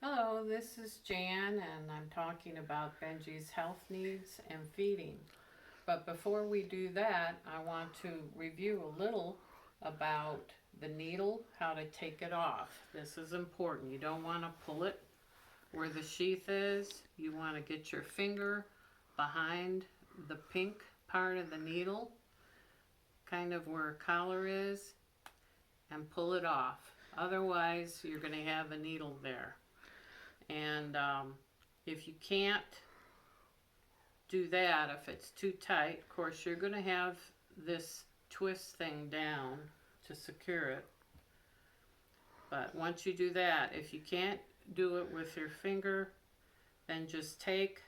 Hello, this is Jan, and I'm talking about Benji's health needs and feeding. But before we do that, I want to review a little about the needle, how to take it off. This is important. You don't want to pull it where the sheath is. You want to get your finger behind the pink part of the needle, kind of where a collar is, and pull it off. Otherwise, you're going to have a needle there. And if you can't do that, if it's too tight, of course you're going to have this twist thing down to secure it. But once you do that, if you can't do it with your finger, then just take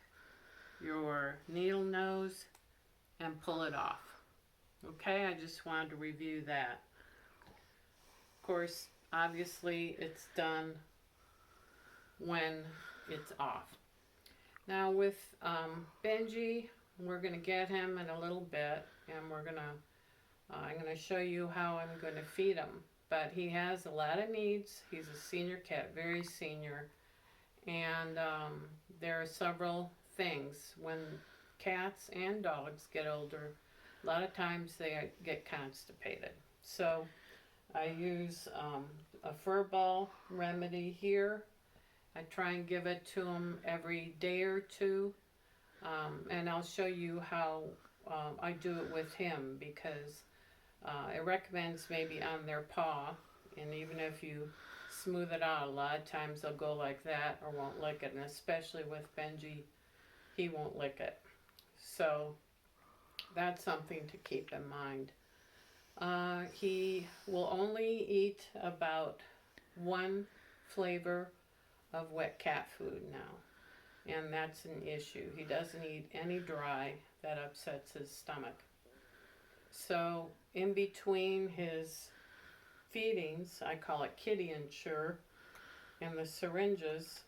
your needle nose and pull it off. Okay, I just wanted to review that. Of course, obviously it's done when it's off. Now with Benji, we're going to get him in a little bit, and I'm going to show you how I'm going to feed him. But he has a lot of needs. He's a senior cat, very senior, and there are several things. When cats and dogs get older, a lot of times they get constipated. So I use a furball remedy here. I try and give it to them every day or two, and I'll show you how I do it with him, because it recommends maybe on their paw, and even if you smooth it out, a lot of times they'll go like that or won't lick it, and especially with Benji, he won't lick it. So that's something to keep in mind. He will only eat about one flavor of wet cat food now, and that's an issue. He doesn't eat any dry. That upsets his stomach. So in between his feedings, I call it kitty ensure, and the syringes,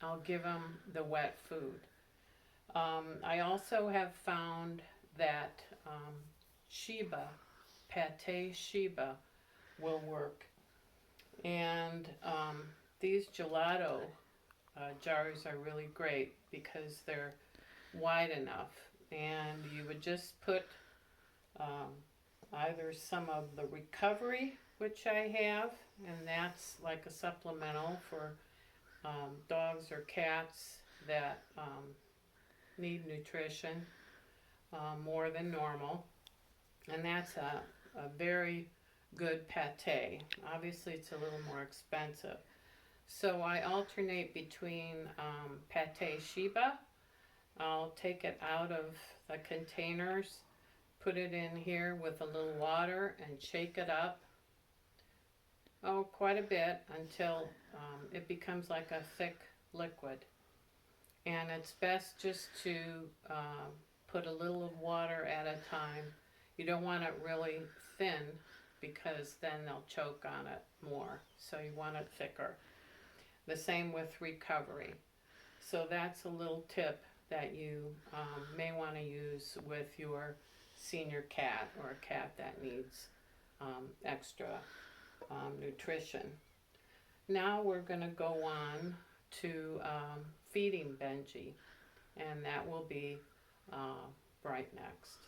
I'll give him the wet food. I also have found that Sheba, pate Sheba, will work. And these gelato jars are really great because they're wide enough, and you would just put either some of the recovery, which I have, and that's like a supplemental for dogs or cats that need nutrition more than normal, and that's a very good pate. Obviously it's a little more expensive. So I alternate between pate Sheba. I'll take it out of the containers, put it in here with a little water, and shake it up, quite a bit, until it becomes like a thick liquid. And it's best just to put a little of water at a time. You don't want it really thin, because then they'll choke on it more. So you want it thicker. The same with recovery. So that's a little tip that you may want to use with your senior cat or a cat that needs extra nutrition. Now we're going to go on to feeding Benji, and that will be right next.